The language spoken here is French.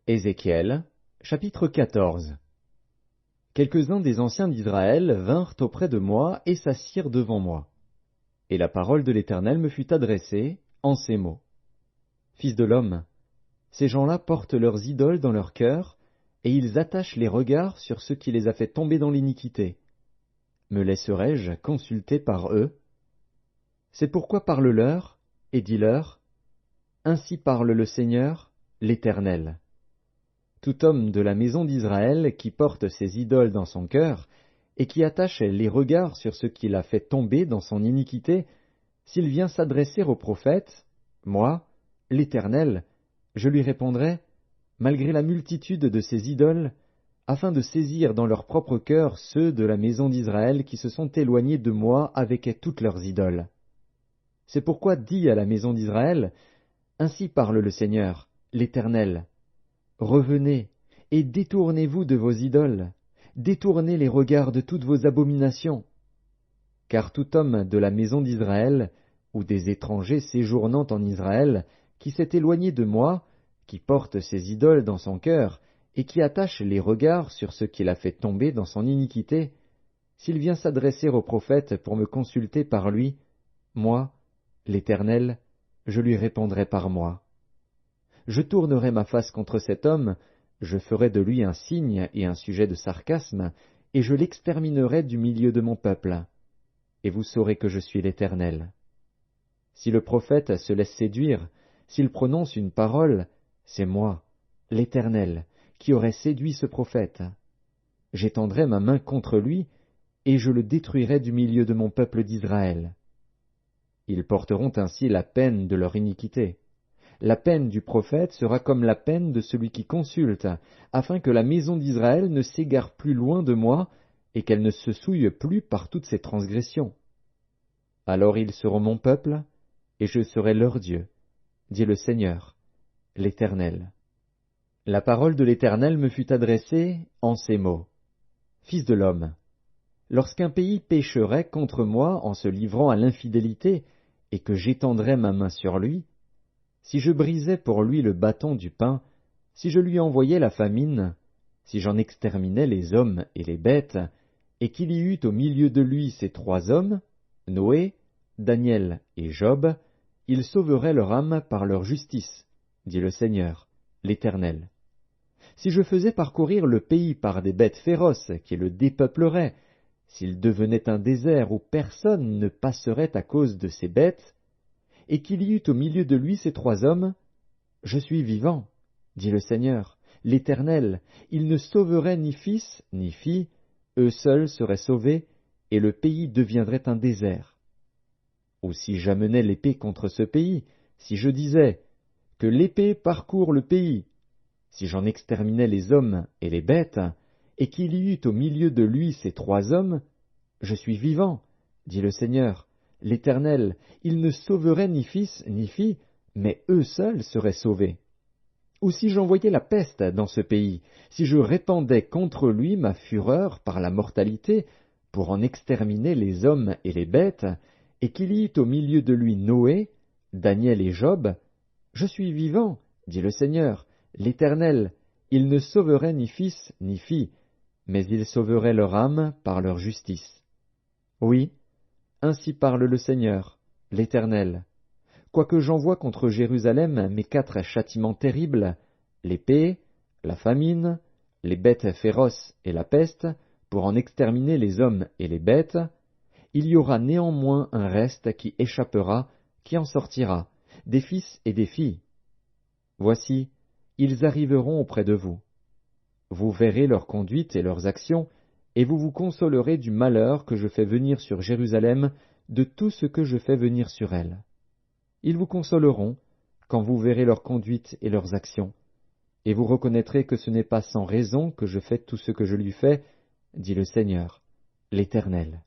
Ézéchiel, chapitre 14. Quelques-uns des anciens d'Israël vinrent auprès de moi et s'assirent devant moi. Et la parole de l'Éternel me fut adressée en ces mots. Fils de l'homme, ces gens-là portent leurs idoles dans leur cœur, et ils attachent les regards sur ce qui les a fait tomber dans l'iniquité. Me laisserai-je consulter par eux? C'est pourquoi parle-leur, et dis-leur, ainsi parle le Seigneur, l'Éternel. Tout homme de la maison d'Israël qui porte ses idoles dans son cœur, et qui attache les regards sur ce qui l'a fait tomber dans son iniquité, s'il vient s'adresser au prophète, moi, l'Éternel, je lui répondrai, malgré la multitude de ses idoles, afin de saisir dans leur propre cœur ceux de la maison d'Israël qui se sont éloignés de moi avec toutes leurs idoles. C'est pourquoi dis à la maison d'Israël, ainsi parle le Seigneur, l'Éternel. Revenez, et détournez-vous de vos idoles, détournez les regards de toutes vos abominations. Car tout homme de la maison d'Israël, ou des étrangers séjournant en Israël, qui s'est éloigné de moi, qui porte ses idoles dans son cœur, et qui attache les regards sur ce qu'il a fait tomber dans son iniquité, s'il vient s'adresser au prophète pour me consulter par lui, moi, l'Éternel, je lui répondrai par moi. Je tournerai ma face contre cet homme, je ferai de lui un signe et un sujet de sarcasme, et je l'exterminerai du milieu de mon peuple. Et vous saurez que je suis l'Éternel. Si le prophète se laisse séduire, s'il prononce une parole, c'est moi, l'Éternel, qui aurai séduit ce prophète. J'étendrai ma main contre lui, et je le détruirai du milieu de mon peuple d'Israël. Ils porteront ainsi la peine de leur iniquité. La peine du prophète sera comme la peine de celui qui consulte, afin que la maison d'Israël ne s'égare plus loin de moi, et qu'elle ne se souille plus par toutes ses transgressions. Alors ils seront mon peuple, et je serai leur Dieu, dit le Seigneur, l'Éternel. La parole de l'Éternel me fut adressée en ces mots. Fils de l'homme, lorsqu'un pays pécherait contre moi en se livrant à l'infidélité, et que j'étendrais ma main sur lui, si je brisais pour lui le bâton du pain, si je lui envoyais la famine, si j'en exterminais les hommes et les bêtes, et qu'il y eût au milieu de lui ces trois hommes, Noé, Daniel et Job, ils sauveraient leur âme par leur justice, dit le Seigneur, l'Éternel. Si je faisais parcourir le pays par des bêtes féroces qui le dépeupleraient, s'il devenait un désert où personne ne passerait à cause de ces bêtes, et qu'il y eût au milieu de lui ces trois hommes, je suis vivant, dit le Seigneur, l'Éternel, ils ne sauveraient ni fils ni fille, eux seuls seraient sauvés, et le pays deviendrait un désert. Ou si j'amenais l'épée contre ce pays, si je disais, que l'épée parcourt le pays, si j'en exterminais les hommes et les bêtes, et qu'il y eût au milieu de lui ces trois hommes, je suis vivant, dit le Seigneur, l'Éternel, ils ne sauveraient ni fils ni fille, mais eux seuls seraient sauvés. Ou si j'envoyais la peste dans ce pays, si je répandais contre lui ma fureur par la mortalité, pour en exterminer les hommes et les bêtes, et qu'il y eût au milieu de lui Noé, Daniel et Job, je suis vivant, dit le Seigneur, l'Éternel, ils ne sauveraient ni fils ni fille, mais ils sauveraient leur âme par leur justice. Oui, ainsi parle le Seigneur, l'Éternel. Quoique j'envoie contre Jérusalem mes quatre châtiments terribles, l'épée, la famine, les bêtes féroces et la peste, pour en exterminer les hommes et les bêtes, il y aura néanmoins un reste qui échappera, qui en sortira, des fils et des filles. Voici, ils arriveront auprès de vous. Vous verrez leur conduite et leurs actions, et vous vous consolerez du malheur que je fais venir sur Jérusalem, de tout ce que je fais venir sur elle. Ils vous consoleront, quand vous verrez leur conduite et leurs actions, et vous reconnaîtrez que ce n'est pas sans raison que je fais tout ce que je lui fais, dit le Seigneur, l'Éternel.